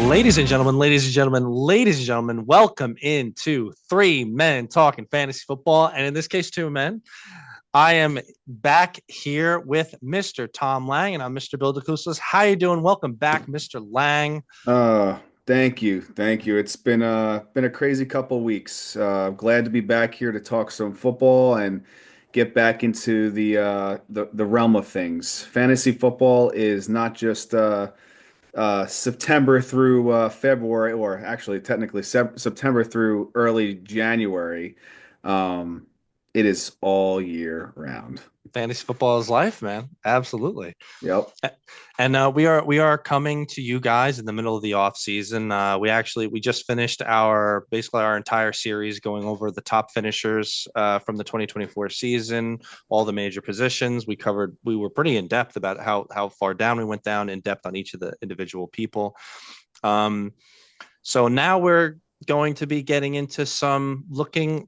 Ladies and gentlemen, welcome into Three Men Talking Fantasy Football. And in this case, two men. I am back here with Mr. Tom Lang, and I'm Mr. Bill DeCoustas. How you doing? Welcome back, Mr. Lang. Thank you. Thank you. It's been a crazy couple weeks. Glad to be back here to talk some football and get back into the realm of things. Fantasy football is not just September through February, or actually technically September through early January. Um, it is all year round. Fantasy football is life, man. Absolutely. Yep. And we are coming to you guys in the middle of the off season. We just finished our entire series going over the top finishers from the 2024 season, all the major positions. We were pretty in depth about how far down we went down in depth on each of the individual people. Um, so now we're going to be getting into some looking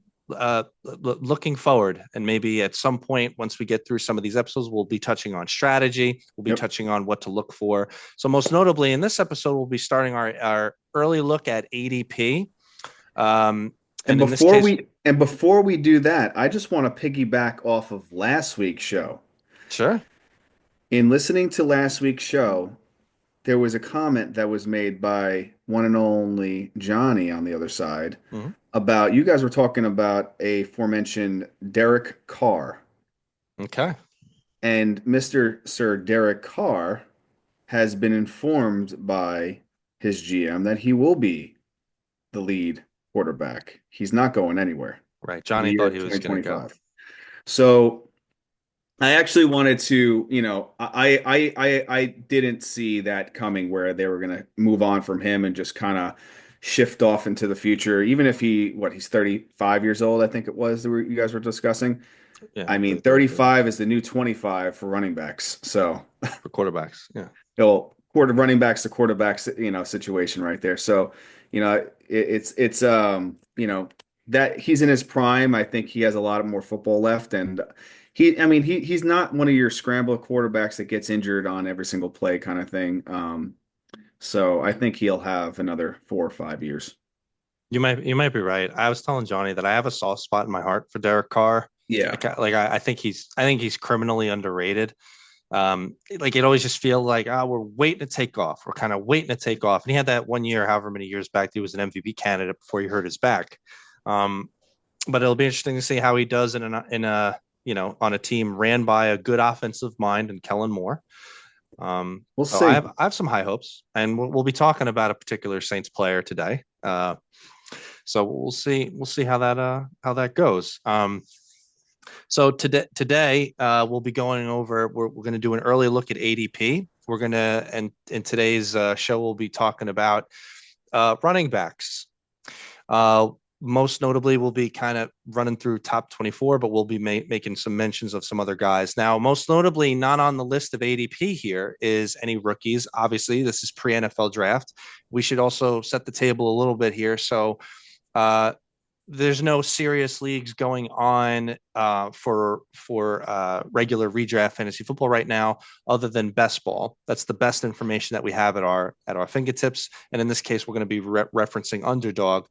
forward, and maybe at some point once we get through some of these episodes we'll be touching on strategy, we'll be Yep. touching on what to look for. So most notably in this episode we'll be starting our early look at ADP, And and in this case. before we do that, I just want to piggyback off of last week's show. Sure. In listening to last week's show, there was a comment that was made by one and only Johnny on the other side Mhm. about you guys were talking about a aforementioned Derek Carr. Okay. And Mr. Sir Derek Carr has been informed by his GM that he will be the lead quarterback. He's not going anywhere Right, in the Johnny year thought of he was going to go. 2025. So I actually wanted to, I didn't see that coming where they were going to move on from him and just kind of shift off into the future. Even if he's 35 years old, I think it was that you guys were discussing. Yeah, I mean, 33 35 is the new 25 for running backs. So, for quarterbacks. Yeah. quarter running backs to quarterbacks, situation right there. So, it's that he's in his prime. I think he has a lot more football left, and he's not one of your scramble quarterbacks that gets injured on every single play kind of thing. So I think he'll have another 4 or 5 years. You might be right. I was telling Johnny that I have a soft spot in my heart for Derek Carr. Yeah. I think he's criminally underrated. Like it always just feels like, we're waiting to take off. We're kind of waiting to take off. And he had that 1 year, however many years back, he was an MVP candidate before he hurt his back. Um, but it'll be interesting to see how he does in a on a team ran by a good offensive mind and Kellen Moore. We'll So I have see. I have some high hopes, and we'll be talking about a particular Saints player today. So we'll see how that goes. So today we'll be going over. We're going to do an early look at ADP. We're gonna and in today's show we'll be talking about running backs. Uh, Most notably, we'll be kind of running through top 24, but we'll be making some mentions of some other guys. Now, most notably, not on the list of ADP here is any rookies. Obviously, this is pre NFL draft. We should also set the table a little bit here. So, uh, there's no serious leagues going on for regular redraft fantasy football right now, other than best ball. That's the best information that we have at our fingertips. And in this case, we're going to be referencing underdog,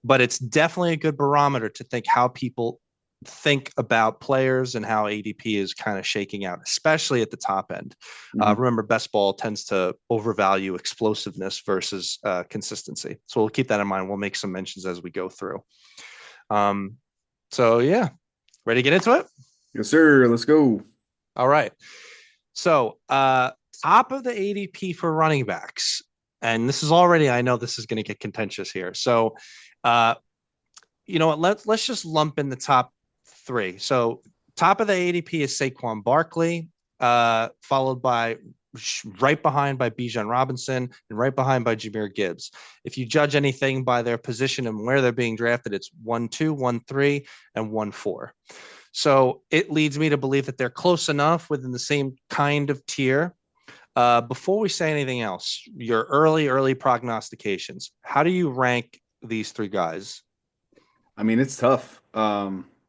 but it's definitely a good barometer to think how people think about players and how ADP is kind of shaking out, especially at the top end. Mhm. Remember, best ball tends to overvalue explosiveness versus consistency. So we'll keep that in mind. We'll make some mentions as we go through. Um, so yeah, ready to get into it? Yes, sir. Let's go. All right. So top of the ADP for running backs, and this is already, I know this is going to get contentious here. So uh, you know what? Let's just lump in the top three. So top of the ADP is Saquon Barkley, followed by right behind by Bijan Robinson, and right behind by Jameer Gibbs. If you judge anything by their position and where they're being drafted, it's 1-2, 1-3, and 1-4. So it leads me to believe that they're close enough within the same kind of tier. Before we say anything else, your early prognostications. How do you rank these three guys? I mean, it's tough.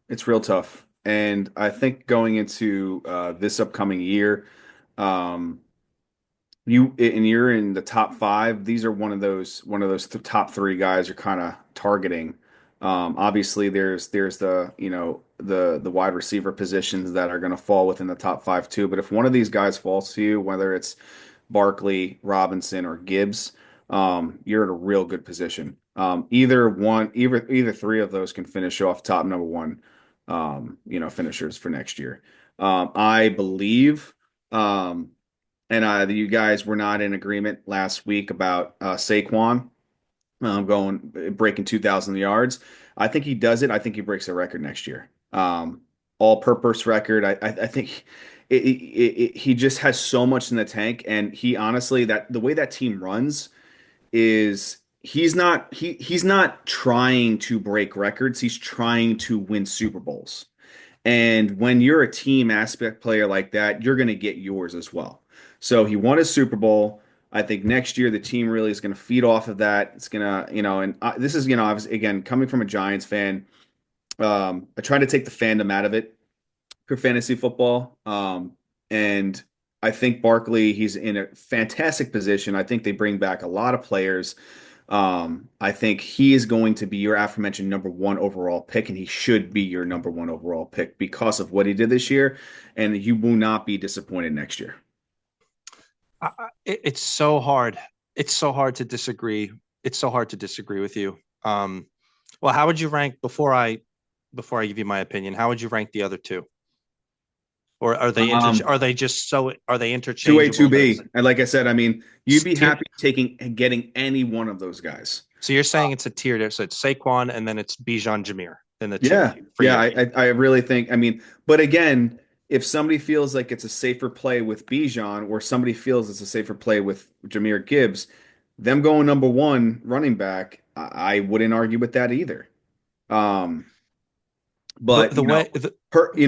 It's real tough. And I think going into this upcoming year, um, you're in the top five, these are one of those top three guys you're kind of targeting. Obviously, there's the the wide receiver positions that are going to fall within the top five too. But if one of these guys falls to you, whether it's Barkley, Robinson, or Gibbs, you're in a real good position. Either three of those can finish off top number one, finishers for next year. I believe. And you guys were not in agreement last week about Saquon going breaking 2,000 yards. I think he does it. I think he breaks a record next year. All-purpose record. I think he just has so much in the tank, and he honestly that the way that team runs is he's not trying to break records. He's trying to win Super Bowls. And when you're a team aspect player like that, you're going to get yours as well. So he won a Super Bowl. I think next year the team really is going to feed off of that. It's going to, and this is, obviously, again, coming from a Giants fan, I try to take the fandom out of it for fantasy football. And I think Barkley, he's in a fantastic position. I think they bring back a lot of players. I think he is going to be your aforementioned number one overall pick, and he should be your number one overall pick because of what he did this year, and you will not be disappointed next year. It's so hard. It's so hard to disagree. It's so hard to disagree with you. Well, how would you rank before I give you my opinion? How would you rank the other two? Or Um, are they just so are they 2A, interchangeable that it's 2B. And like I said, I mean, you'd be tier? happy getting any one of those guys. So you're saying it's a tier there. So it's Saquon and then it's Bijan Jameer in the tier Yeah, for yeah, you. I really think. I mean, but again, if somebody feels like it's a safer play with Bijan, or somebody feels it's a safer play with Jahmyr Gibbs, them going number one running back, I wouldn't argue with that either. Um, The but the way the,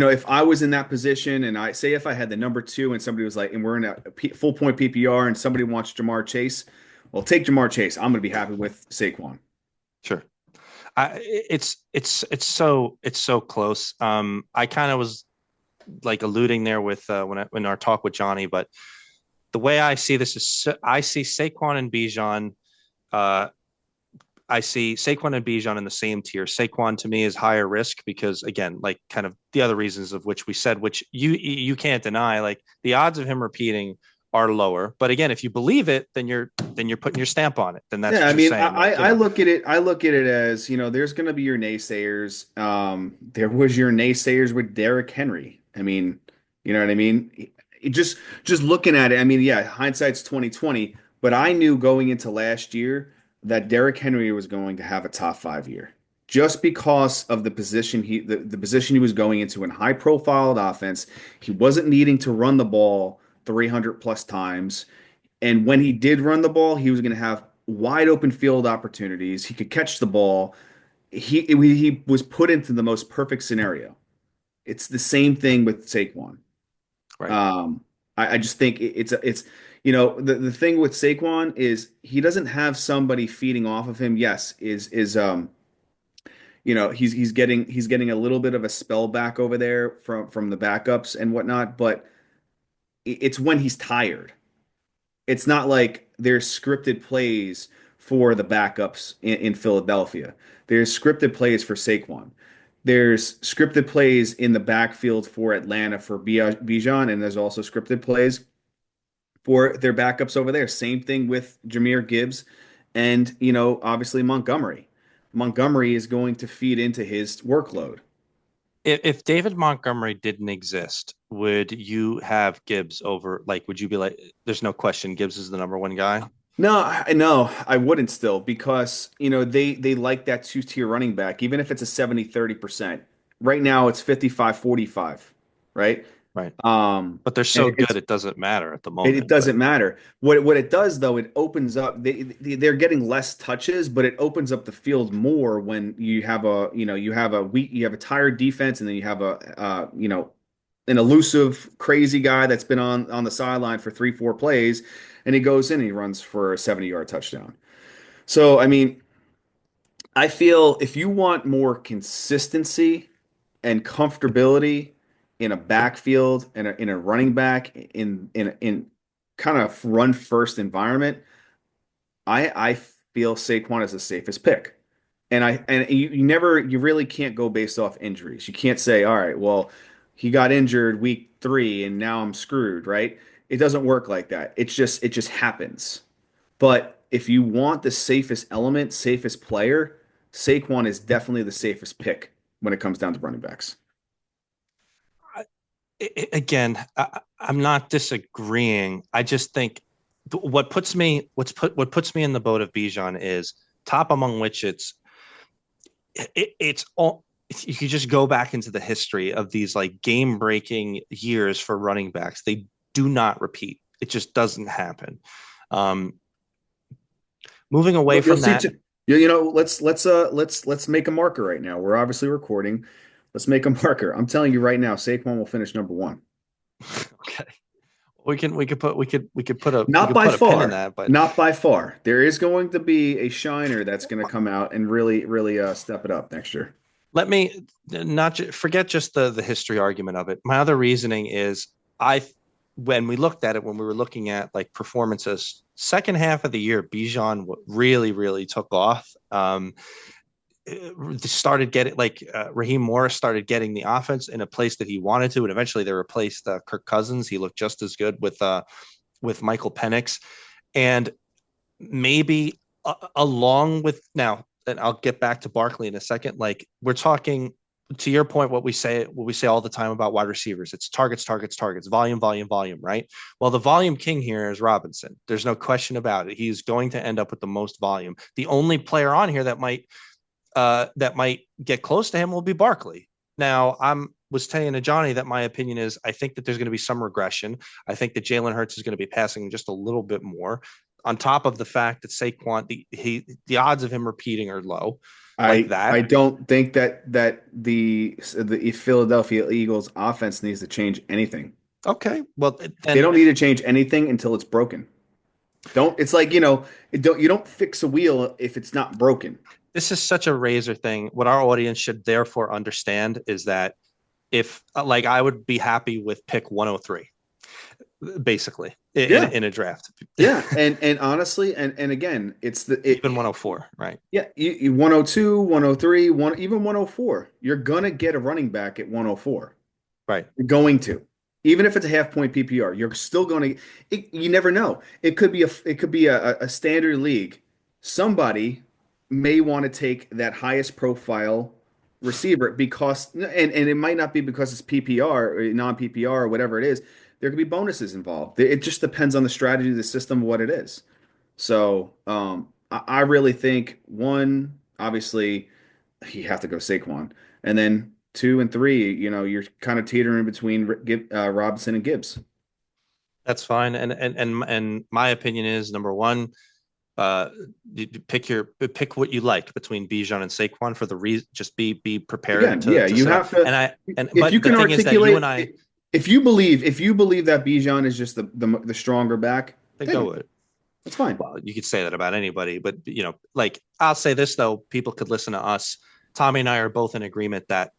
if I was in that position, and I say if I had the number two, and somebody was like, and we're in a full point PPR, and somebody wants Jamar Chase, well, take Jamar Chase. I'm going to be happy with Saquon. Sure. It's so close. I kind of was like alluding there with when our talk with Johnny, but the way I see this is I see Saquon and Bijan. Uh, I see Saquon and Bijan in the same tier. Saquon to me is higher risk because again, like kind of the other reasons of which we said, which you can't deny, like the odds of him repeating are lower. But again, if you believe it, then you're putting your stamp on it. Then that's Yeah, what I you're mean, saying. Like, I look at it. I look at it as there's going to be your naysayers. There was your naysayers with Derrick Henry. I mean, you know what I mean? Just looking at it. I mean, yeah, hindsight's 2020. But I knew going into last year that Derrick Henry was going to have a top five year, just because of the position he was going into in high profiled offense. He wasn't needing to run the ball 300 plus times. And when he did run the ball, he was going to have wide open field opportunities. He could catch the ball. He was put into the most perfect scenario. It's the same thing with Saquon. right. Um, I just think it's the thing with Saquon is he doesn't have somebody feeding off of him. Yes, he's getting a little bit of a spell back over there from the backups and whatnot, but it's when he's tired. It's not like there's scripted plays for the backups in Philadelphia. There's scripted plays for Saquon. There's scripted plays in the backfield for Atlanta for Bijan, and there's also scripted plays for their backups over there. Same thing with Jahmyr Gibbs and, obviously Montgomery. Montgomery is going to feed into his workload. If David Montgomery didn't exist, would you have Gibbs over? Like, would you be like, there's no question, Gibbs is the number one guy? No, I wouldn't still because they like that two-tier running back, even if it's a 70-30%. Right now it's 55-45, right? Right. But they're And so good, it doesn't matter at the it moment. But doesn't matter. What it does though, it opens up they're getting less touches, but it opens up the field more when you have a tired defense, and then you have an elusive, crazy guy that's been on the sideline for 3-4 plays, and he goes in and he runs for a 70-yard touchdown. So, I mean, I feel if you want more consistency and comfortability in a backfield and in a running back kind of run first environment, I feel Saquon is the safest pick. And you really can't go based off injuries. You can't say, all right, well, he got injured week 3 and now I'm screwed, right? It doesn't work like that. It just happens. But if you want the safest element, safest player, Saquon is definitely the safest pick when it comes down to running backs. Again, I'm not disagreeing. I just think what puts me in the boat of Bijan is top among which it's all you could just go back into the history of these like game breaking years for running backs. They do not repeat. It just doesn't happen. Um, moving away You'll from see. that, Let's make a marker right now. We're obviously recording. Let's make a marker. I'm telling you right now, Saquon will finish number one. okay, we Not could by put a pin in far. that, but Not by far. There is going to be a shiner that's going to come out and really step it up next year. let me not forget just the history argument of it. My other reasoning is I when we looked at it when we were looking at like performances second half of the year, Bijan really took off. Started getting like Raheem Morris started getting the offense in a place that he wanted to, and eventually they replaced Kirk Cousins. He looked just as good with Michael Penix, and maybe along with now, and I'll get back to Barkley in a second. Like we're talking to your point, what we say all the time about wide receivers, it's targets, volume, right? Well, the volume king here is Robinson. There's no question about it. He's going to end up with the most volume. The only player on here that might get close to him will be Barkley. Now, I'm was saying to Johnny that my opinion is I think that there's going to be some regression. I think that Jalen Hurts is going to be passing just a little bit more. On top of the fact that Saquon, the odds of him repeating are low, like I that. don't think that the Philadelphia Eagles offense needs to change anything. Okay, well They then don't need to change anything until it's broken. Don't it's like, you don't fix a wheel if it's not broken. this is such a razor thing. What our audience should therefore understand is that if like I would be happy with pick 103, basically Yeah. in a draft, Yeah. And honestly, and again, even 104, right? yeah, you 102, 103, even 104. You're gonna get a running back at 104. Right. You're going to. Even if it's a half point PPR, you're still going to. You never know. It could be a standard league. Somebody may want to take that highest profile receiver because, and it might not be because it's PPR or non PPR or whatever it is. There could be bonuses involved. It just depends on the strategy of the system, what it is. So, I really think one, obviously, you have to go Saquon, and then 2 and 3, you're kind of teetering between Robinson and Gibbs. That's fine. And my opinion is number one, pick what you like between Bijan and Saquon for the reason. Just be prepared Again, yeah, to you say that. have to. And I and If you but the can thing is that you and articulate, I if you believe that Bijan is just the stronger back, think take go him. with it. That's fine. Well, you could say that about anybody, but like I'll say this though, people could listen to us. Tommy and I are both in agreement that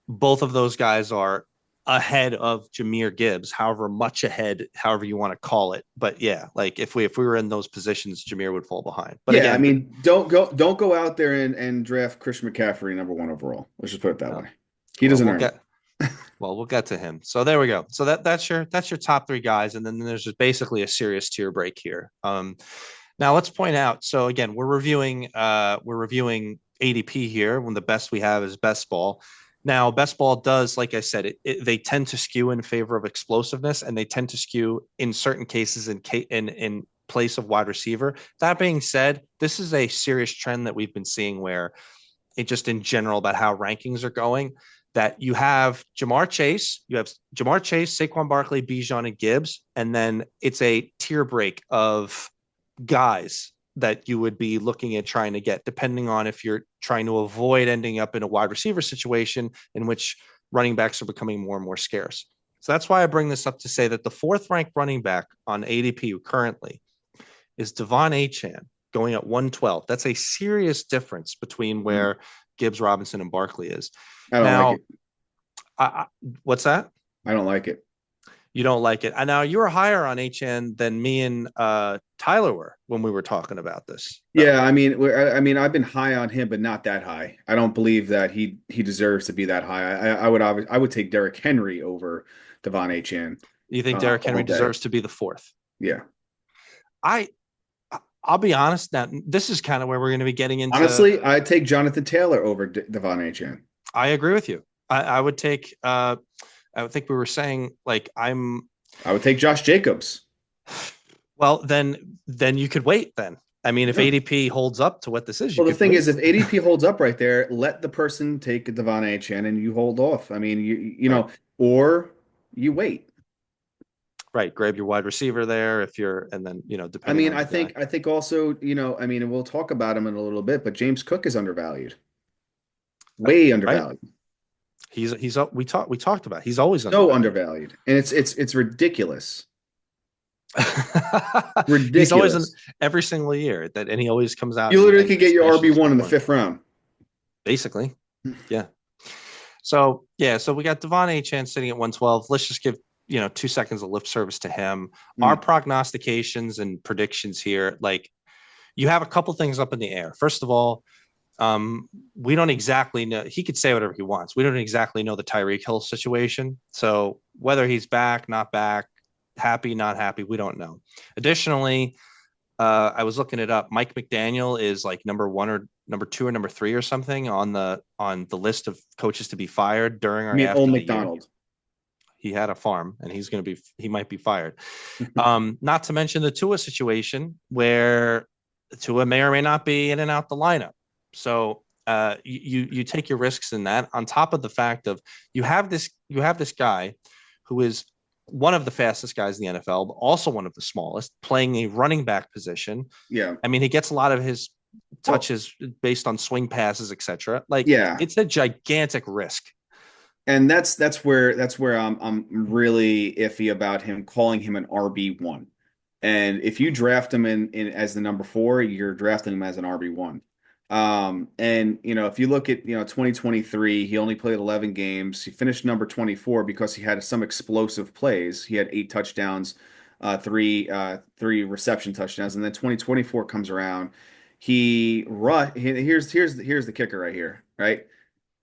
both of those guys are ahead of Jameer Gibbs, however much ahead, however you want to call it. But yeah, like if we were in those positions, Jameer would fall behind. But Yeah, I again, mean, don't go out there and draft Christian McCaffrey number one overall. Let's just put it that uh, way. He well, doesn't we'll earn it. get we'll get to him. So there we go. So that's your top three guys, and then there's just basically a serious tier break here. Now let's point out. So again, we're reviewing ADP here. When the best we have is best ball. Now, best ball does, like I said, they tend to skew in favor of explosiveness, and they tend to skew in certain cases in place of wide receiver. That being said, this is a serious trend that we've been seeing where it just in general about how rankings are going. That you have Jamar Chase, Saquon Barkley, Bijan, and Gibbs, and then it's a tier break of guys that you would be looking at trying to get, depending on if you're trying to avoid ending up in a wide receiver situation in which running backs are becoming more and more scarce. So that's why I bring this up to say that the fourth ranked running back on ADP currently is Devon Achan going at 112. That's a serious difference between Mm, where Gibbs, Robinson, and Barkley is. I don't like Now, it. I, what's that? I don't like it. You don't like it. And now you were higher on HN than me and Tyler were when we were talking about this, though. Yeah, I mean, I mean, I've been high on him, but not that high. I don't believe that he deserves to be that high. I would take Derrick Henry over Devon Achane You think Derrick all Henry day. deserves to be the fourth? Yeah. I I'll be honest. Now this is kind of where we're going to be getting into. Honestly, I'd take Jonathan Taylor over Devon Achane. I agree with you. I would take. I would think we were saying like I'm. I would take Josh Jacobs. Well, then you could wait. Then I mean, if Yeah. ADP holds up to what this is, you Well, the could thing is, wait. if ADP holds up right there, let the person take Devon Achane and you hold off. I mean, you Right. know, or you wait. Right. Grab your wide receiver there if you're, and then I depending mean, on your guy. I think also, I mean, and we'll talk about him in a little bit, but James Cook is undervalued, way Right. undervalued, He's we talked about. He's always so undervalued. undervalued, and it's ridiculous, He's always in ridiculous. every single year that, and he always comes out You literally and could get your smashes RB1 in the points. fifth round. Basically. Yeah. So yeah, so we got Devon A. Chan sitting at 112. Let's just give 2 seconds of lip service to him. Our Mm, prognostications and predictions here, like you have a couple things up in the air. First of all, we don't exactly know. He could say whatever he wants. We don't exactly know the Tyreek Hill situation. So whether he's back, not back, happy, not happy, we don't know. Additionally, I was looking it up. Mike McDaniel is like number one or number two or number three or something on the list of coaches to be fired during I or mean, Old after the year. McDonald. He had a farm and he might be fired. Not to mention the Tua situation where Tua may or may not be in and out the lineup. So you take your risks in that. On top of the fact of you have this guy who is one of the fastest guys in the NFL, but also one of the smallest, playing a running back position. Yeah. I mean, he gets a lot of his Well, touches based on swing passes, etc. Like yeah. it's a gigantic risk. And that's where I'm really iffy about him calling him an RB1. And if you draft him in as the number four, you're drafting him as an RB1. And if you look at 2023, he only played 11 games. He finished number 24 because he had some explosive plays. He had 8 touchdowns, three reception touchdowns, and then 2024 comes around. Here's the kicker right here, right?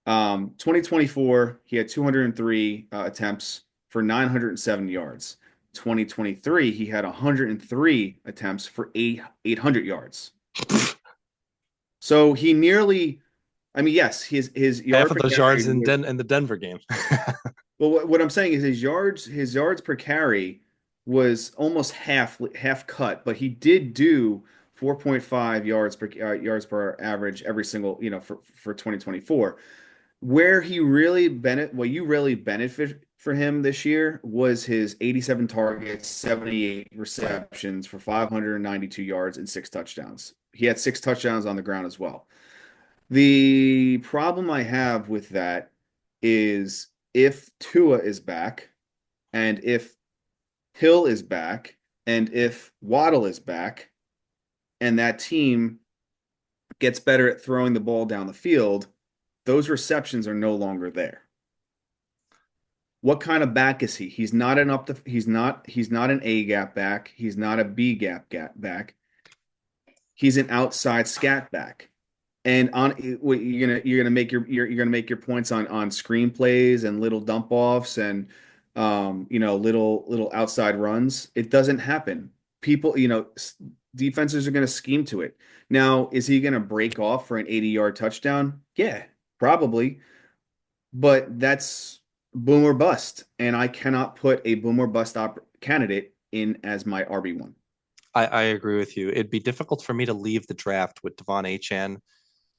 2024, he had 203 attempts for 907 yards. 2023, he had 103 attempts for 800 yards. So he nearly, I mean, yes, his Half yard of per those yards carry in was, in the Denver game. well, what I'm saying is his yards per carry was almost half cut, but he did do 4.5 yards per average every single, for 2024. What you really benefit for him this year was his 87 targets, 78 receptions for 592 yards and 6 touchdowns. He had 6 touchdowns on the ground as well. The problem I have with that is if Tua is back and if Hill is back and if Waddle is back and that team gets better at throwing the ball down the field, those receptions are no longer there. What kind of back is he? He's not an A gap back. He's not a B gap back. He's an outside scat back. And you're gonna make you're gonna make your points on screenplays and little dump offs and little outside runs. It doesn't happen. People, defenses are gonna scheme to it. Now, is he gonna break off for an 80-yard touchdown? Yeah, probably. But that's boom or bust, and I cannot put a boom or bust candidate in as my RB1. I agree with you. It'd be difficult for me to leave the draft with Devon Achan,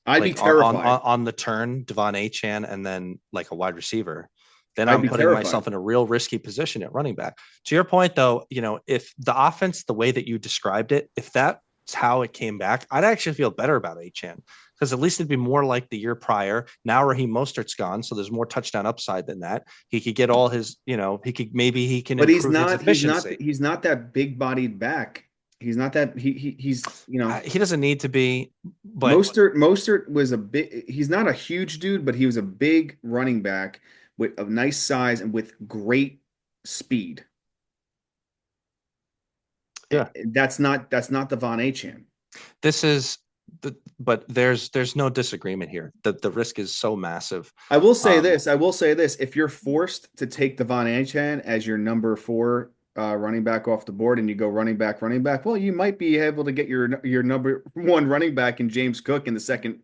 I'd be like on terrified. on the turn, Devon Achan, and then like a wide receiver. Then I'd I'm be putting terrified. myself in a real risky position at running back. To your point, though, if the offense, the way that you described it, if that's how it came back, I'd actually feel better about Achan because at least it'd be more like the year prior. Now Raheem Mostert's gone, so there's more touchdown upside than that. He could get all his, he can But he's improve his not he's not efficiency. he's not that big-bodied back. He's not that he's He doesn't need to be, but Mostert was a big he's not a huge dude, but he was a big running back with a nice size and with great speed. Yeah. That's not the Von Achan. This is but there's no disagreement here. The risk is so massive. I will say Um, this. I will say this. If you're forced to take Devon Achane as your number four running back off the board, and you go running back, well, you might be able to get your number one running back in James Cook in the second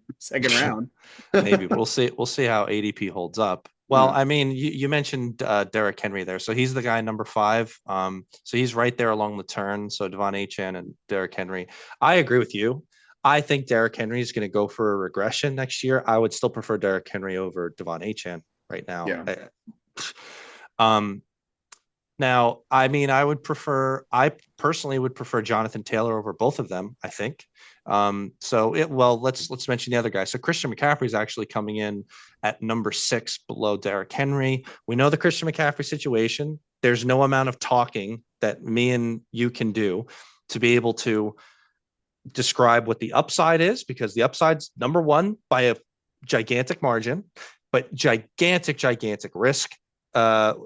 round. maybe we'll see how ADP holds up. Well, Yeah, I mean, you mentioned Derrick Henry there, so he's the guy number five. So he's right there along the turn. So Devon Achane and Derrick Henry. I agree with you. I think Derrick Henry is going to go for a regression next year. I would still prefer Derrick Henry over Devon Achane right now. yeah. Um, Now, I mean, I personally would prefer Jonathan Taylor over both of them, I think. Well, let's mention the other guy. So Christian McCaffrey is actually coming in at number 6 below Derrick Henry. We know the Christian McCaffrey situation. There's no amount of talking that me and you can do to be able to describe what the upside is, because the upside's number one by a gigantic margin, but gigantic risk,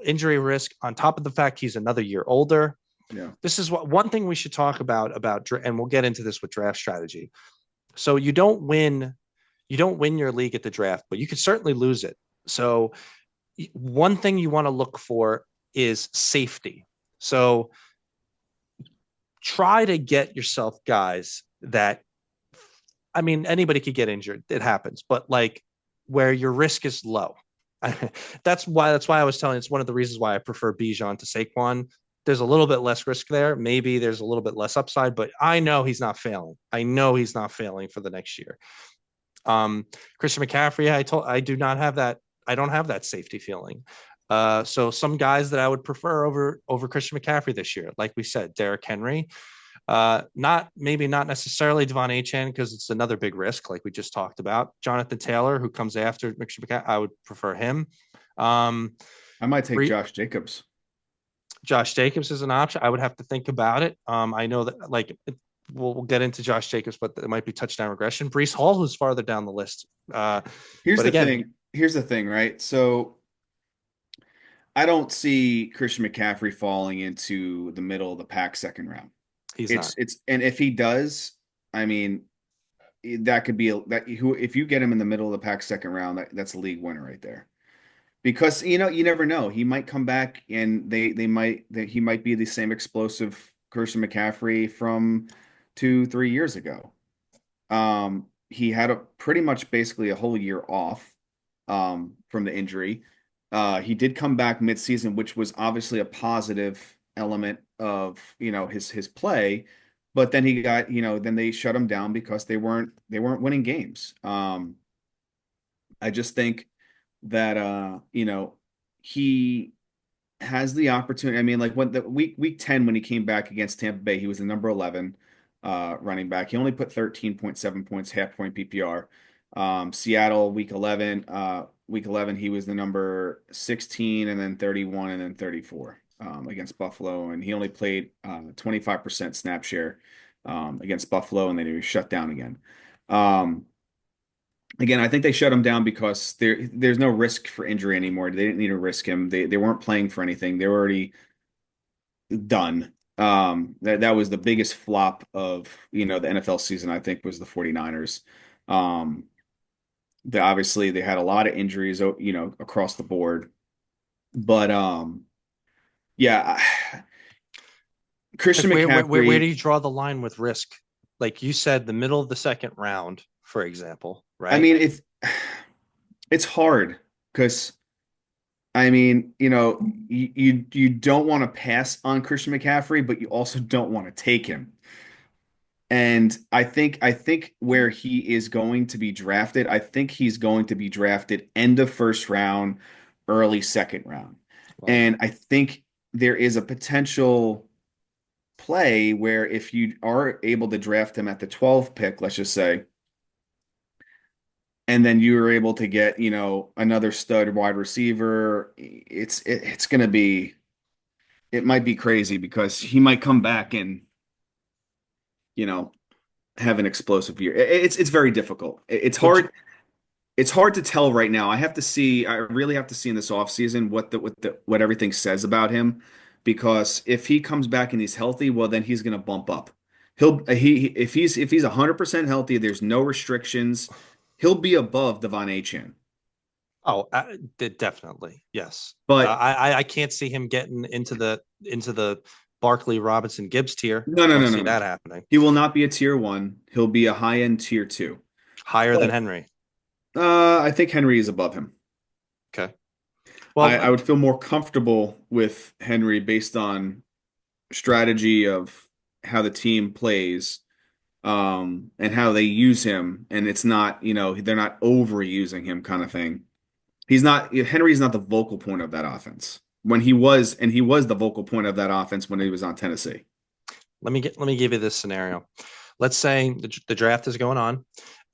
injury risk on top of the fact he's another year older. Yeah. This is what one thing we should talk about, and we'll get into this with draft strategy. So you don't win your league at the draft, but you can certainly lose it. So one thing you want to look for is safety. So try to get yourself guys that, I mean, anybody could get injured. It happens, but like where your risk is low. That's why I was telling you, it's one of the reasons why I prefer Bijan to Saquon. There's a little bit less risk there. Maybe there's a little bit less upside, but I know he's not failing. I know he's not failing for the next year. Christian McCaffrey, I do not have that. I don't have that safety feeling. So some guys that I would prefer over Christian McCaffrey this year, like we said, Derrick Henry, not necessarily Devon Achane because it's another big risk, like we just talked about. Jonathan Taylor, who comes after Christian McCaffrey, I would prefer him. Um, I might take Bree, Josh Jacobs. Josh Jacobs is an option. I would have to think about it. I know that we'll get into Josh Jacobs, but it might be touchdown regression. Brees Hall, who's farther down the list. Here's But the again, thing. Here's the thing, right? So I don't see Christian McCaffrey falling into the middle of the pack second round. he's not. And if he does, I mean, that could be that who if you get him in the middle of the pack second round, that's a league winner right there. Because you never know. He might come back and he might be the same explosive Christian McCaffrey from 2-3 years ago. He had a pretty much basically a whole year off from the injury. He did come back midseason, which was obviously a positive element of his play. But then then they shut him down because they weren't winning games. I just think that he has the opportunity. I mean, like when the week 10 when he came back against Tampa Bay, he was the number 11 running back. He only put 13.7 points, half point PPR. Seattle week 11 he was the number 16 and then 31 and then 34 against Buffalo, and he only played 25% snap share against Buffalo, and then he was shut down again. Um, Again, I think they shut him down because there's no risk for injury anymore. They didn't need to risk him. They weren't playing for anything. They were already done. That was the biggest flop of the NFL season, I think, was the 49ers. Obviously they had a lot of injuries, across the board. But yeah, Like Christian where do McCaffrey, you draw the line with risk? Like you said, the middle of the second round, for example, I right? mean, it's hard because I mean, you don't want to pass on Christian McCaffrey, but you also don't want to take him. And I think where he is going to be drafted, I think he's going to be drafted end of first round, early second round. Wow. And I think there is a potential play where if you are able to draft him at the 12th pick, let's just say, and then you were able to get, another stud wide receiver, it's going to be it might be crazy because he might come back and, you know, have an explosive year. It's very difficult. It's Would you, hard. It's hard to tell right now. I really have to see in this offseason what everything says about him. because if he comes back and he's healthy, well, then he's going to bump up. If he's 100% healthy, there's no restrictions. He'll be above Devon Achane. Oh, definitely. Yes. But I can't see him getting into the Barkley Robinson Gibbs tier. no, no, Don't no, no, see no. that happening. He will not be a tier one. He'll be a high end tier two. Higher than But Henry. I think Henry is above him. Okay. I Well, would feel more comfortable with Henry based on strategy of how the team plays, and how they use him. And it's not, they're not overusing him kind of thing. Henry's not the vocal point of that offense and he was the vocal point of that offense when he was on Tennessee. let me give you this scenario. Let's say the draft is going on.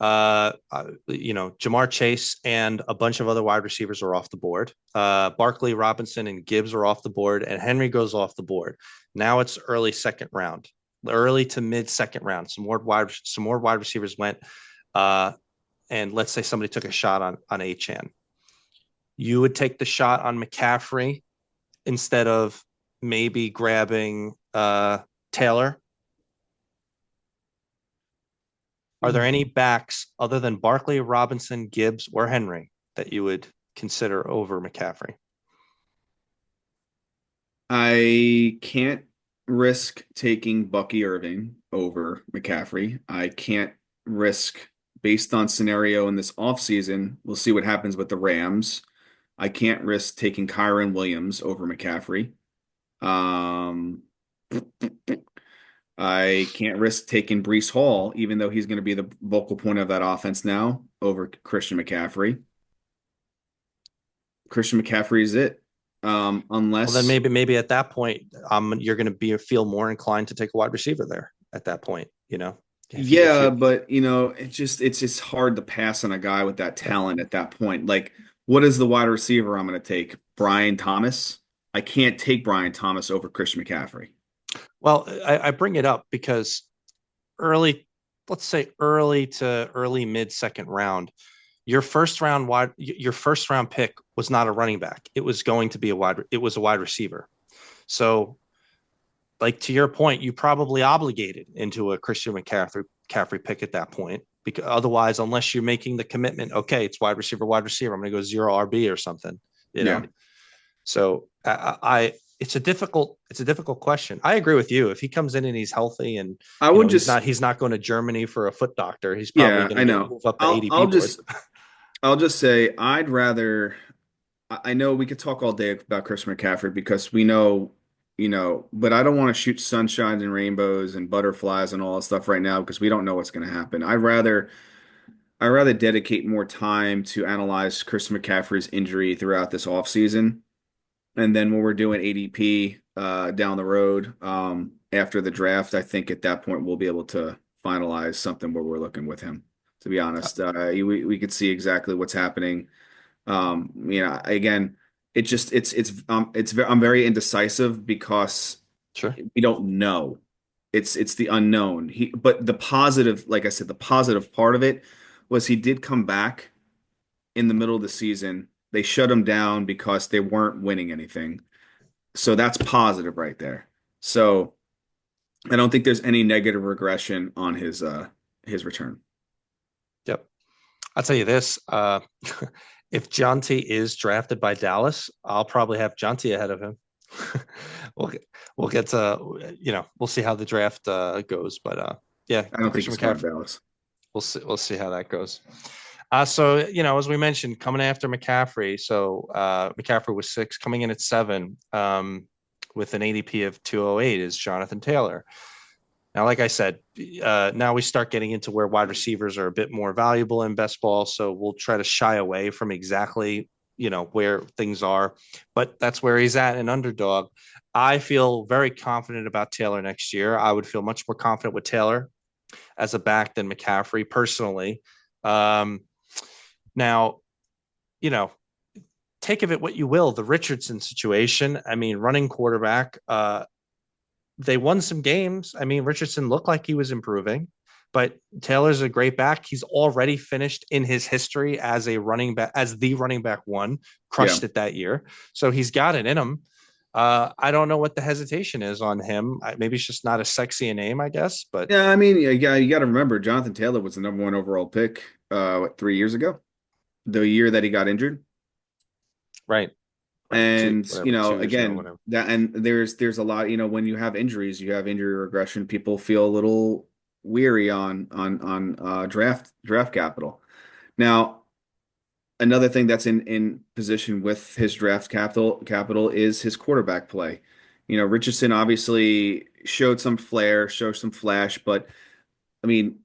Jamar Chase and a bunch of other wide receivers are off the board. Barkley, Robinson, and Gibbs are off the board, and Henry goes off the board. Now it's early second round, early to mid second round. Some more wide receivers went, and let's say somebody took a shot on Achan. You would take the shot on McCaffrey instead of maybe grabbing Taylor. Are there any backs other than Barkley, Robinson, Gibbs, or Henry that you would consider over McCaffrey? I can't risk taking Bucky Irving over McCaffrey. I can't risk based on scenario in this offseason. We'll see what happens with the Rams. I can't risk taking Kyron Williams over McCaffrey. Um, I can't risk taking Breece Hall, even though he's going to be the vocal point of that offense now, over Christian McCaffrey. Christian McCaffrey is it. Well, then Unless, maybe at that point, you're going to feel more inclined to take a wide receiver there. At that point, if yeah, you but it's hard to pass on a guy with that talent at that point. Like, what is the wide receiver I'm going to take? Brian Thomas? I can't take Brian Thomas over Christian McCaffrey. well, I bring it up because early, let's say early to early mid second round, your first round pick was not a running back. It was going to be a wide receiver. So, like to your point, you probably obligated into a Christian McCaffrey pick at that point. Because otherwise, unless you're making the commitment, okay, it's wide receiver, wide receiver. I'm going to go zero RB or something, you Yeah. know. So it's a difficult question. I agree with you. If he comes in and he's healthy and I would he's just, not going to Germany for a foot doctor, he's probably yeah, going I to get know. move up the I'll ADP I'll board. just I'll just say I'd rather I know we could talk all day about Chris McCaffrey because we know, but I don't want to shoot sunshines and rainbows and butterflies and all that stuff right now because we don't know what's going to happen. I'd rather dedicate more time to analyze Chris McCaffrey's injury throughout this offseason. And then when we're doing ADP down the road, after the draft, I think at that point we'll be able to finalize something where we're looking with him. To be honest, we could see exactly what's happening. Again, I'm very indecisive because Sure. we don't know. It's the unknown. But the positive, like I said, the positive part of it was he did come back in the middle of the season. They shut him down because they weren't winning anything. So that's positive right there. So I don't think there's any negative regression on his return. Yep. I'll tell you this. If Jonty is drafted by Dallas, I'll probably have Jonty ahead of him. we'll get, we'll get to we'll see how the draft goes, but yeah, I don't think Christian he's going to McCaffrey. Dallas. We'll see how that goes. So as we mentioned, coming after McCaffrey. So McCaffrey was 6, coming in at 7, with an ADP of 208 is Jonathan Taylor. Now, like I said, now we start getting into where wide receivers are a bit more valuable in best ball. So we'll try to shy away from exactly, where things are, but that's where he's at, an underdog. I feel very confident about Taylor next year. I would feel much more confident with Taylor as a back than McCaffrey personally. Um, Now, you know, take of it what you will. The Richardson situation. I mean, running quarterback. They won some games. I mean, Richardson looked like he was improving, but Taylor's a great back. He's already finished in his history as a running back, as the running back one, Yeah. crushed it that year. So he's got it in him. I don't know what the hesitation is on him. Maybe it's just not as sexy a name, I guess. But Yeah, I mean, you got to remember, Jonathan Taylor was the number one overall pick, what, 3 years ago, the year that he got injured. right, right, two, And, whatever, 2 years ago, again, whatever. that and there's a lot, when you have injuries, you have injury regression, people feel a little weary on draft capital. Now, another thing that's in position with his draft capital is his quarterback play. Richardson obviously showed some flair, showed some flash, but I mean,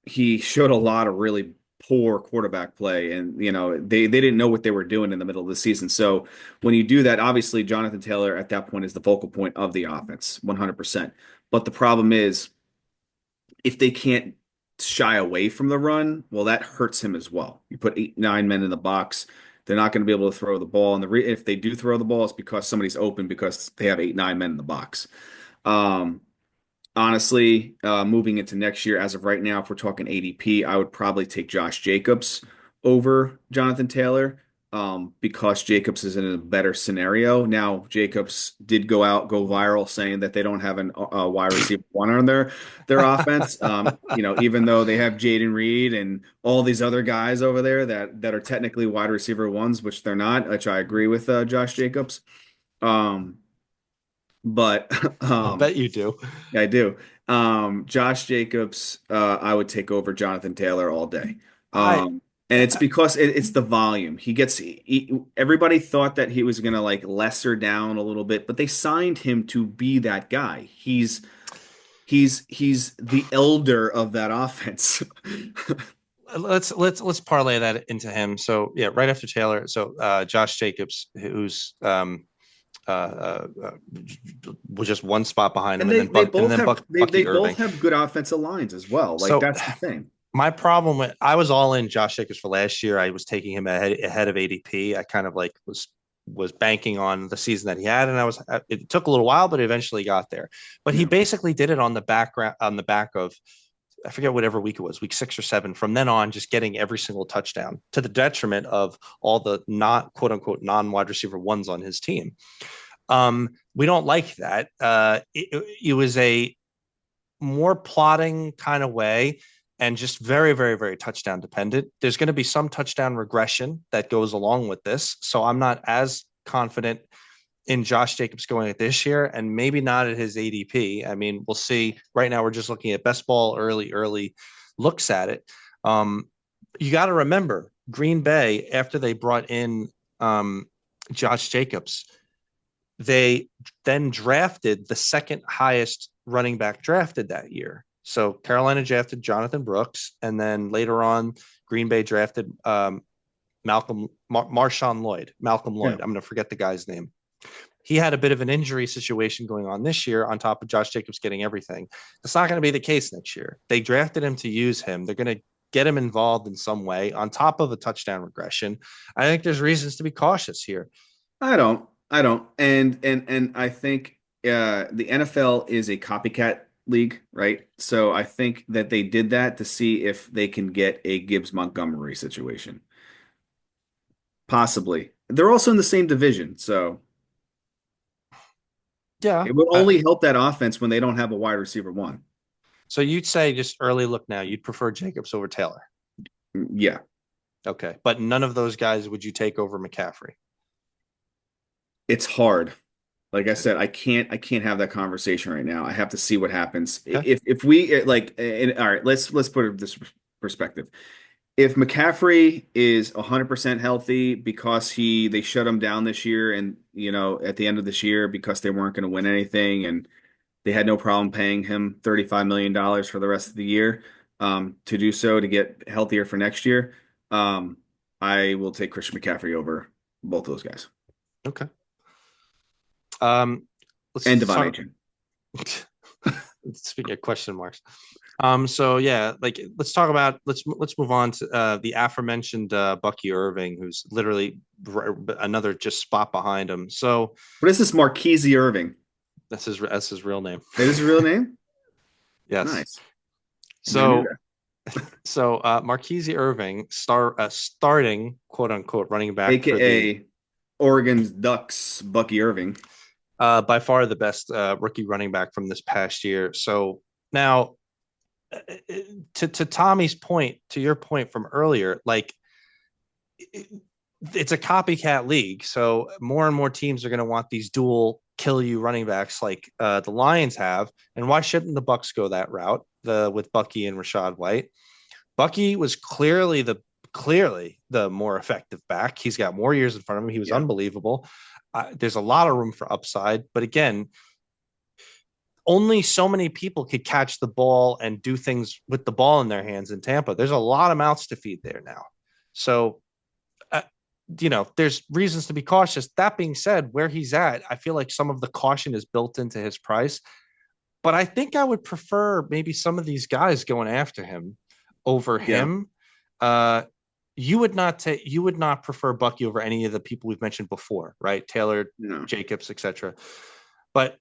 he showed a lot of really poor quarterback play, and they didn't know what they were doing in the middle of the season. So when you do that, obviously Jonathan Taylor at that point is the focal point of the offense, 100%. But the problem is if they can't shy away from the run, well, that hurts him as well. You put 8, 9 men in the box, they're not going to be able to throw the ball, and if they do throw the ball, it's because somebody's open because they have 8, 9 men in the box. Um, Honestly, moving into next year, as of right now, if we're talking ADP, I would probably take Josh Jacobs over Jonathan Taylor, because Jacobs is in a better scenario. Now, Jacobs did go viral, saying that they don't have a wide receiver one on their offense. Even though they have Jaden Reed and all these other guys over there that are technically wide receiver ones, which they're not, which I agree with Josh Jacobs. Um, but I'll bet you do. I do. Josh Jacobs, I would take over Jonathan Taylor all day. I And it's because it's the volume. Everybody thought that he was going to like lesser down a little bit, but they signed him to be that guy. He's the elder of that offense. let's parlay that into him. So yeah, right after Taylor, so Josh Jacobs, who's was just one spot behind him, And and they then they both have they Bucky both Irving. have good offensive lines as well. Like So that's the thing. my problem with I was all in Josh Jacobs for last year. I was taking him ahead of ADP. I kind of like was banking on the season that he had, and it took a little while, but eventually got there. But he Yeah. basically did it on the back of I forget whatever week it was, week 6 or 7. From then on, just getting every single touchdown to the detriment of all the not quote unquote non wide receiver ones on his team. We don't like that. It was a more plotting kind of way and just very, very, very touchdown dependent. There's going to be some touchdown regression that goes along with this. So I'm not as confident in Josh Jacobs going at this year and maybe not at his ADP. I mean, we'll see. Right now, we're just looking at best ball early looks at it. Um, you got to remember Green Bay, after they brought in Josh Jacobs, they then drafted the second highest running back drafted that year. So Carolina drafted Jonathan Brooks, and then later on, Green Bay drafted Malcolm Yeah. Lloyd. I'm going to forget the guy's name. He had a bit of an injury situation going on this year, on top of Josh Jacobs getting everything. That's not going to be the case next year. They drafted him to use him. They're going to get him involved in some way on top of a touchdown regression. I think there's reasons to be cautious here. I don't. And I think the NFL is a copycat league, right? So I think that they did that to see if they can get a Gibbs Montgomery situation. Possibly. They're also in the same division, so Yeah. it would only help that offense when they don't have a wide receiver one. So you'd say just early look now, you'd prefer Jacobs over Taylor. Yeah, Okay. But none of those guys would you take over McCaffrey? it's hard. Like I said, I can't have that conversation right now. I have to see what happens. Okay. If we all right, let's put it this perspective. If McCaffrey is 100% healthy because they shut him down this year and at the end of this year because they weren't going to win anything and they had no problem paying him $35 million for the rest of the year, to do so to get healthier for next year, I will take Christian McCaffrey over both those guys Okay. Um, and let's Devon talk. Achane. Speaking of question marks. So yeah, like let's move on to the aforementioned Bucky Irving, who's literally another just spot behind him. So What is this Marquise Irving? that's his real name. That is his real name? Yes. Nice. Never knew So Marquise Irving, starting quote unquote running that. back for the AKA Oregon's Ducks, Bucky Irving. By far the best rookie running back from this past year. So now, to Tommy's point, to your point from earlier, like it's a copycat league. So more and more teams are going to want these dual kill you running backs like the Lions have. And why shouldn't the Bucks go that route? With Bucky and Rashad White. Bucky was clearly the more effective back. He's got more years in front of him. He was Yeah. unbelievable. There's a lot of room for upside, but again, only so many people could catch the ball and do things with the ball in their hands in Tampa. There's a lot of mouths to feed there now. So, uh, there's reasons to be cautious. That being said, where he's at, I feel like some of the caution is built into his price. But I think I would prefer maybe some of these guys going after him over Yeah. him. You would not prefer Bucky over any of the people we've mentioned before, right? Taylor, No. Jacobs, etc. But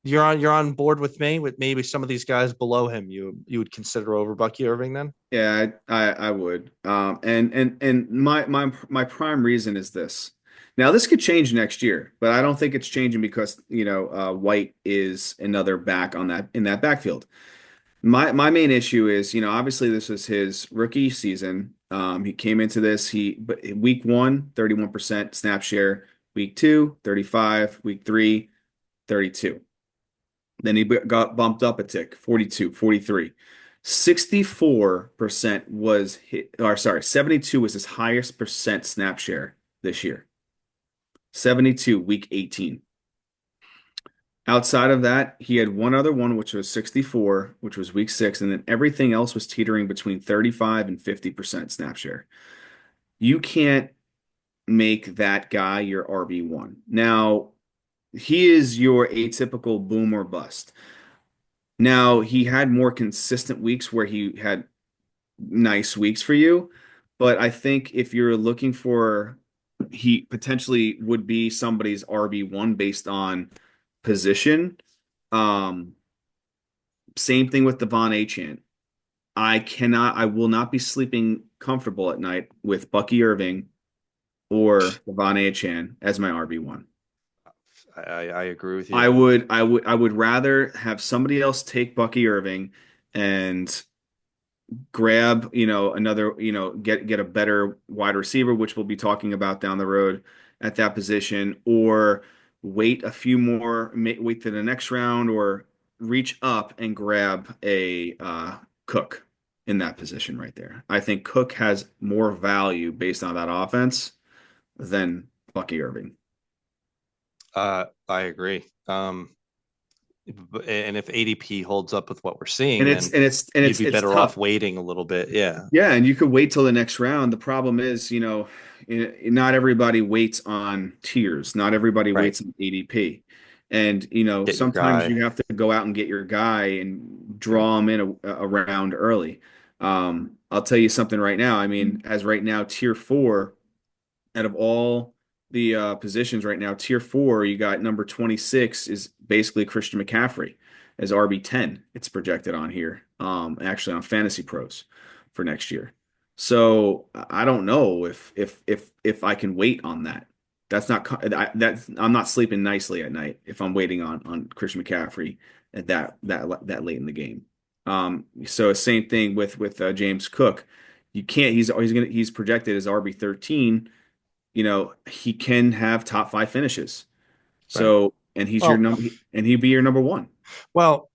you're on board with me with maybe some of these guys below him. You would consider over Bucky Irving then? Yeah, I would. And my prime reason is this. Now this could change next year, but I don't think it's changing because, White is another back on that in that backfield. My main issue is, obviously this was his rookie season. He came into this, but week one, 31% snap share, week two, 35, week three, 32. Then he got bumped up a tick, 42, 43. 64% was hit, or sorry, 72 was his highest percent snap share this year. 72, week 18. Outside of that, he had one other one, which was 64, which was week six, and then everything else was teetering between 35 and 50% snap share. You can't make that guy your RB1. Now, he is your atypical boom or bust. Now, he had more consistent weeks where he had nice weeks for you, but I think if you're looking for, he potentially would be somebody's RB1 based on position. Um, Same thing with Devon Achane. I will not be sleeping comfortable at night with Bucky Irving or Devon Achane as my RB1. I agree with you. I would rather have somebody else take Bucky Irving and grab, another, get a better wide receiver, which we'll be talking about down the road at that position, or wait a few more, wait to the next round, or reach up and grab a Cook in that position right there. I think Cook has more value based on that offense than Bucky Irving. I agree. And if ADP holds up with what we're seeing, And it's then and it's and you'd it's be it's better off tough. waiting a little bit. Yeah. Yeah, and you could wait till the next round. The problem is, not everybody waits on tiers. Not everybody Right. waits on ADP. And, Get your sometimes guy. you have to go out and get your guy and Yeah. draw him in a round early. I'll tell you something right now. I mean, as right now, tier four, out of all the positions right now, tier four, you got number 26 is basically Christian McCaffrey as RB10. It's projected on here, actually on Fantasy Pros for next year. So I don't know if I can wait on that. I'm not sleeping nicely at night if I'm waiting on Christian McCaffrey at that late in the game. So same thing with James Cook. You can't. He's projected as RB13. He can have top five finishes. Right. So, and he's your Well, number, and he'd be your number one. well,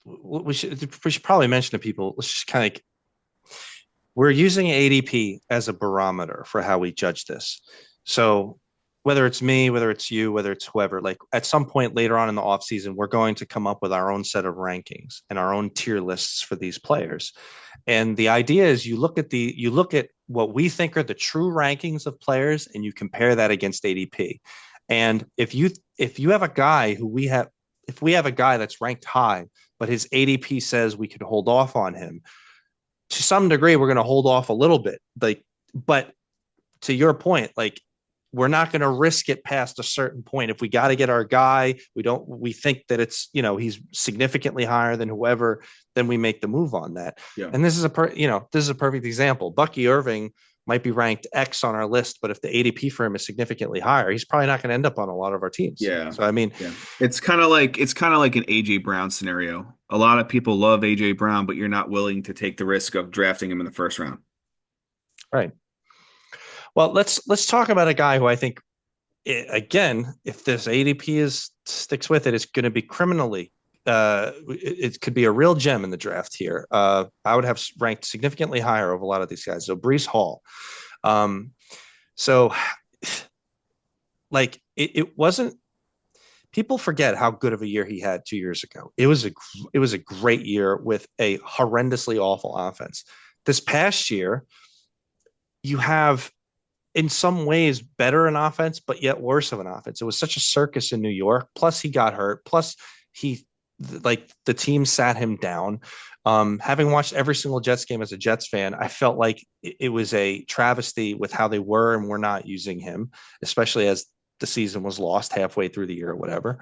we should probably mention to people. Let's just kind of we're using ADP as a barometer for how we judge this. So whether it's me, whether it's you, whether it's whoever, like at some point later on in the offseason, we're going to come up with our own set of rankings and our own tier lists for these players. And the idea is you look at what we think are the true rankings of players and you compare that against ADP. And if you have a guy who we have if we have a guy that's ranked high, but his ADP says we could hold off on him, to some degree, we're going to hold off a little bit. But to your point, like we're not going to risk it past a certain point. If we got to get our guy, we think that it's, he's significantly higher than whoever, then we make the move on that. Yeah. And this is a perfect example. Bucky Irving might be ranked X on our list, but if the ADP for him is significantly higher, he's probably not going to end up on a lot of our teams. Yeah. So I mean, Yeah. It's kind of like an AJ Brown scenario. A lot of people love AJ Brown, but you're not willing to take the risk of drafting him in the first round. right. Well, let's talk about a guy who I think again, if this ADP is sticks with it, it's going to be criminally. It could be a real gem in the draft here. I would have ranked significantly higher over a lot of these guys. So Brees Hall. Um, so it wasn't. People forget how good of a year he had 2 years ago. It was a great year with a horrendously awful offense. This past year, you have in some ways better an offense, but yet worse of an offense. It was such a circus in New York. Plus, he got hurt. Plus, he like the team sat him down. Having watched every single Jets game as a Jets fan, I felt like it was a travesty with how they were and were not using him, especially as the season was lost halfway through the year or whatever.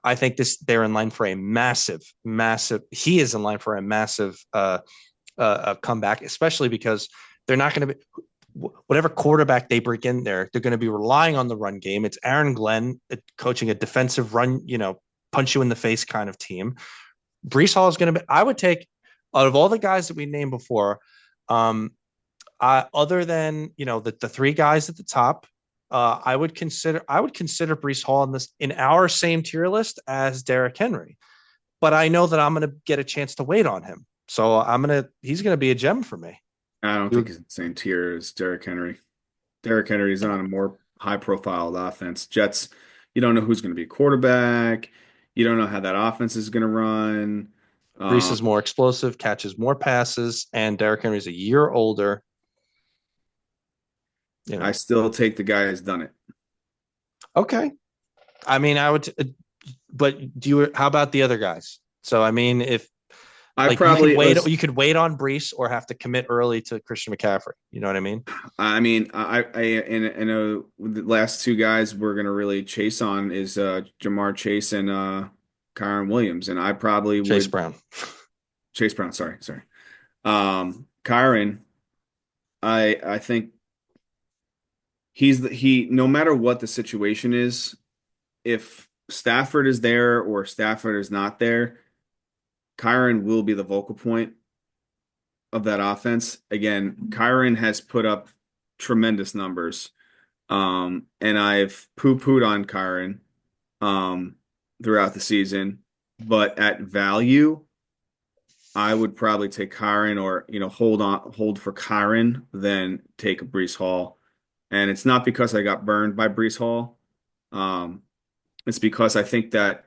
I think they're in line for a massive, massive. He is in line for a massive comeback, especially because they're not going to be whatever quarterback they bring in there, they're going to be relying on the run game. It's Aaron Glenn coaching a defensive run, punch you in the face kind of team. Brees Hall is going to be, I would take out of all the guys that we named before, other than, the three guys at the top, I would consider Brees Hall in our same tier list as Derrick Henry. But I know that I'm going to get a chance to wait on him. So he's going to be a gem for me. I don't think You he's in the same tier as Derrick Henry. Derrick Henry is on a more high-profile offense. Jets, you don't know who's going to be quarterback. You don't know how that offense is going to run. Brees Um, is more explosive, catches more passes, and Derrick Henry's a year older. You I know, still take the guy who's done it. okay. I mean, I would, but how about the other guys? So, I mean, if I like you can probably wait, was. you could wait on Brees or have to commit early to Christian McCaffrey. You know what I mean? I mean, I know the last two guys we're going to really chase on is Jamar Chase and Kyron Williams, and I probably Chase would Brown. Chase Brown. Sorry. Kyron, I think he no matter what the situation is, if Stafford is there or Stafford is not there, Kyron will be the vocal point of that offense. Again, Kyron has put up tremendous numbers. And I've poo-pooed on Kyron throughout the season, but at value, I would probably take Kyron or hold for Kyron than take Brees Hall. And it's not because I got burned by Brees Hall. Um, it's because I think that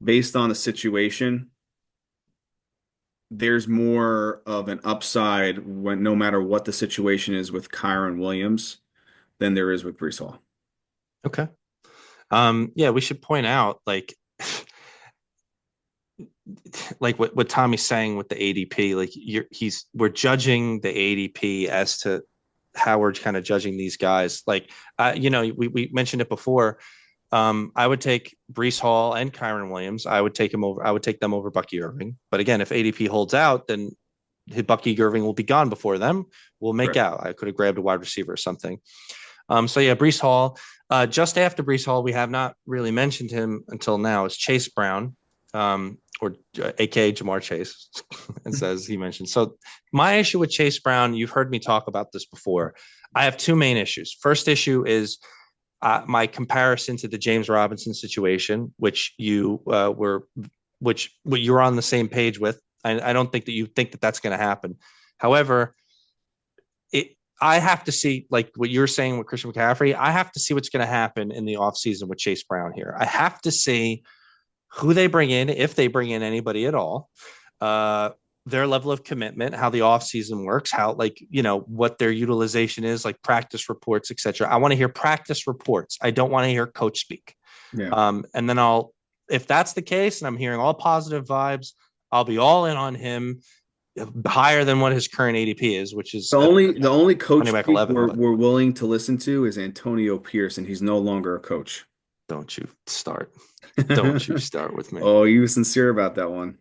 based on the situation, there's more of an upside when no matter what the situation is with Kyron Williams than there is with Brees Hall. Okay. Yeah, we should point out like what Tommy's saying with the ADP, like we're judging the ADP as to how we're kind of judging these guys. Like, we mentioned it before. I would take Brees Hall and Kyron Williams. I would take them over Bucky Irving. But again, if ADP holds out, then Bucky Irving will be gone before them. We'll make Right. out. I could have grabbed a wide receiver or something. So yeah, Brees Hall. Just after Brees Hall, we have not really mentioned him until now. Is Chase Brown, or AKA Jamar Chase, and says he mentioned. So my issue with Chase Brown, you've heard me talk about this before. I have two main issues. First issue is my comparison to the James Robinson situation, which you're on the same page with. I don't think that you think that that's going to happen. However, I have to see, like what you're saying with Christian McCaffrey, I have to see what's going to happen in the offseason with Chase Brown here. I have to see who they bring in, if they bring in anybody at all, their level of commitment, how the offseason works, how, what their utilization is, like practice reports, etc. I want to hear practice reports. I don't want to hear coach speak. Yeah. And then if that's the case, and I'm hearing all positive vibes, I'll be all in on him higher than what his current ADP is, which is The only coach running back speak 11. we're willing to listen to is Antonio Pierce, and he's no longer a coach. Don't you start. Don't you start with me. Oh, you were sincere about that one.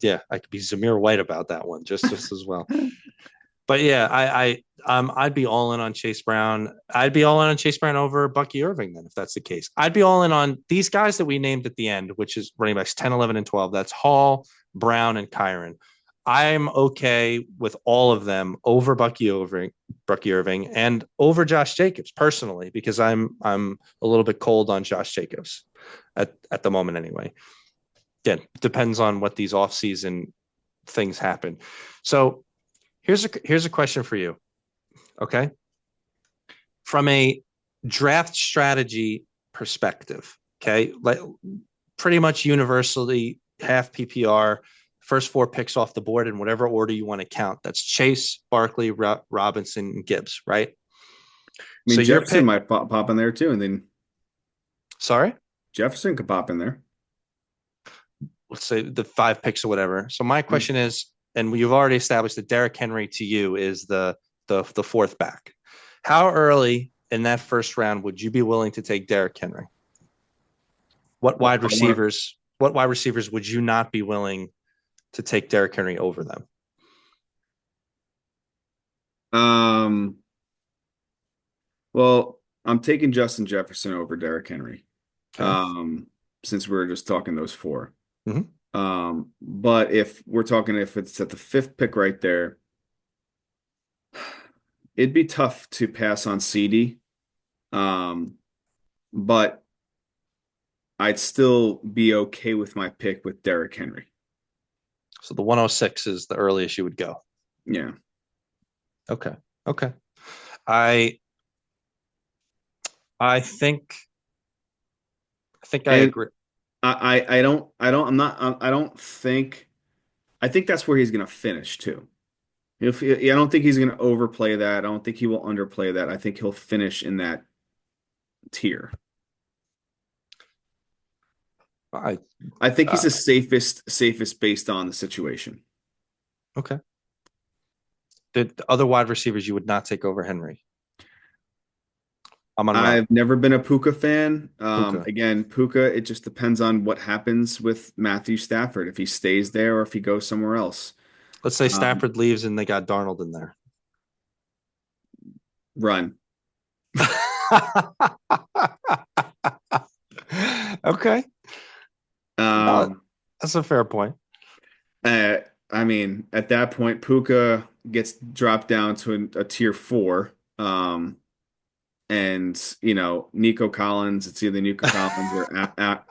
Yeah, I could be Zamir White about that one just as well. But yeah, I'd be all in on Chase Brown. I'd be all in on Chase Brown over Bucky Irving then, if that's the case. I'd be all in on these guys that we named at the end, which is running backs 10, 11, and 12. That's Hall, Brown, and Kyron. I'm okay with all of them over Bucky Irving, and over Josh Jacobs personally, because I'm a little bit cold on Josh Jacobs at the moment anyway. Again, depends on what these offseason things happen. So here's a question for you. Okay. From a draft strategy perspective, okay, like pretty much universally half PPR, first four picks off the board in whatever order you want to count. That's Chase, Barkley, Robinson, and Gibbs, right? I So mean, your Jefferson pick, might pop in there too, and then sorry, Jefferson could pop in there. let's say the five picks or whatever. So my question is, and you've already established that Derrick Henry to you is the fourth back. How early in that first round would you be willing to take Derrick Henry? What Well, wide receivers? What wide receivers would you not be willing to take Derrick Henry over them? um, well, I'm taking Justin Jefferson over Derrick Henry. Okay. Since we're just talking those four. Mm-hmm. But if we're talking if it's at the fifth pick right there, it'd be tough to pass on CD. Um, but I'd still be okay with my pick with Derrick Henry. So the 106 is the earliest you would go. Yeah. Okay. Okay. I I think I And agree. I don't think I think that's where he's gonna finish too. If I don't think he's gonna overplay that. I don't think he will underplay that. I think he'll finish in that tier. I I think he's uh, the safest based on the situation. okay. The other wide receivers you would not take over Henry. I'm on Ra. I've never been a Puka fan. Puka. Again, Puka, it just depends on what happens with Matthew Stafford, if he stays there or if he goes somewhere else. Let's say Um, Stafford leaves and they got Darnold in there. run. Okay. No, Um, that's a fair point. uh, I mean, at that point, Puka gets dropped down to a tier four. And Nico Collins, it's either Nico Collins or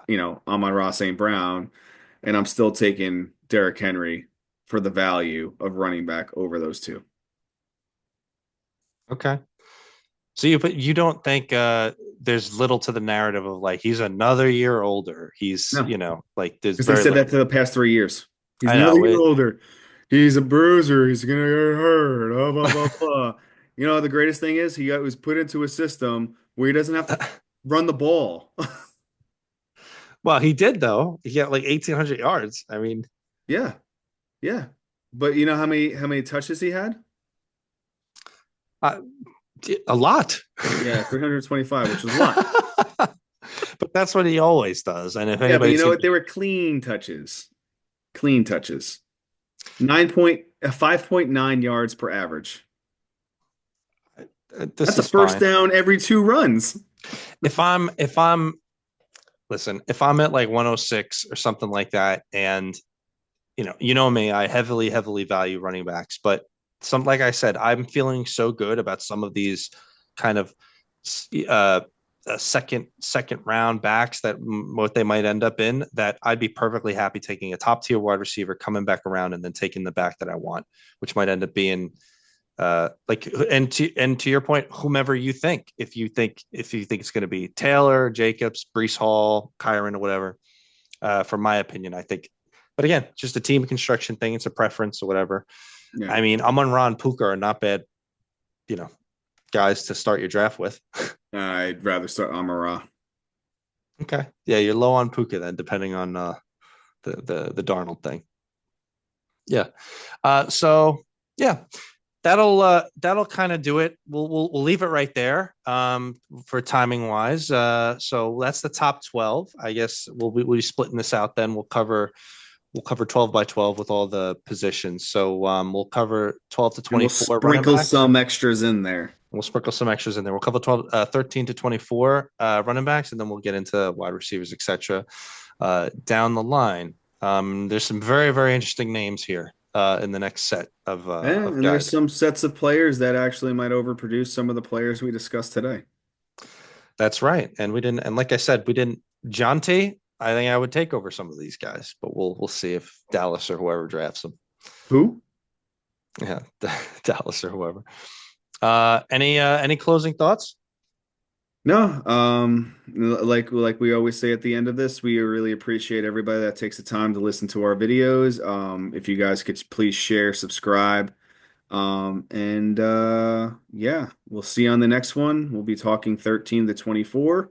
Amon-Ra St. Brown, and I'm still taking Derrick Henry for the value of running back over those two. Okay. So you don't think there's little to the narrative of like he's another year older. He's, No, like there's because they very said that little. for the past 3 years. He's I another know year it. older. He's a bruiser. He's gonna get hurt. Blah blah blah blah. The greatest thing is was put into a system where he doesn't have to run the ball. Well, he did though. He got like 1,800 yards. I mean, Yeah, yeah. But you know how many touches he had? uh, a lot. Yeah, 325, which was a lot. But that's what he always does. And if Yeah, but anybody's you know seen, what? They were clean touches. Clean touches. 5.9 yards per average. this That's a is first fine. down every two runs. If I'm listen, if I'm at like 106 or something like that, and you know me, I heavily value running backs, but like I said, I'm feeling so good about some of these kind of uh, second round backs that what they might end up in, that I'd be perfectly happy taking a top tier wide receiver, coming back around, and then taking the back that I want, which might end up being like, and to your point, whomever you think, if you think it's going to be Taylor, Jacobs, Brees Hall, Kyron, or whatever. For my opinion, I think, but again, just a team construction thing. It's a preference or whatever. Yeah. I mean, Amon Ra and Puka are not bad, you know, guys to start your draft with. I'd rather start Amara. Okay, yeah, you're low on Puka then, depending on the Darnold thing. Yeah. So yeah, that'll kind of do it. We'll leave it right there for timing wise. So that's the top 12. I guess we'll be splitting this out then. We'll cover we'll cover 12 by 12 with all the positions. So we'll cover 12 to And we'll 24 running sprinkle backs. some extras in there. We'll sprinkle some extras in there. We'll cover 13 to 24 running backs, and then we'll get into wide receivers, etc. Down the line. There's some very, very interesting names here in the next set Yeah, of and there's guys. some sets of players that actually might overproduce some of the players we discussed today. That's right. And we didn't, and like I said, we didn't. Jonte, I think I would take over some of these guys, but we'll see if Dallas or whoever drafts them. Who? Yeah, Dallas or whoever. Any closing thoughts? No, like we always say at the end of this, we really appreciate everybody that takes the time to listen to our videos. If you guys could please share, subscribe, and yeah, we'll see you on the next one. We'll be talking 13 to 24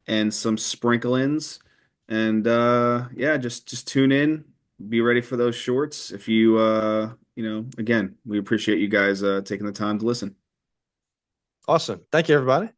and some sprinkle-ins, and yeah, just tune in. Be ready for those shorts. If you again, we appreciate you guys taking the time to listen. Awesome. Thank you, everybody.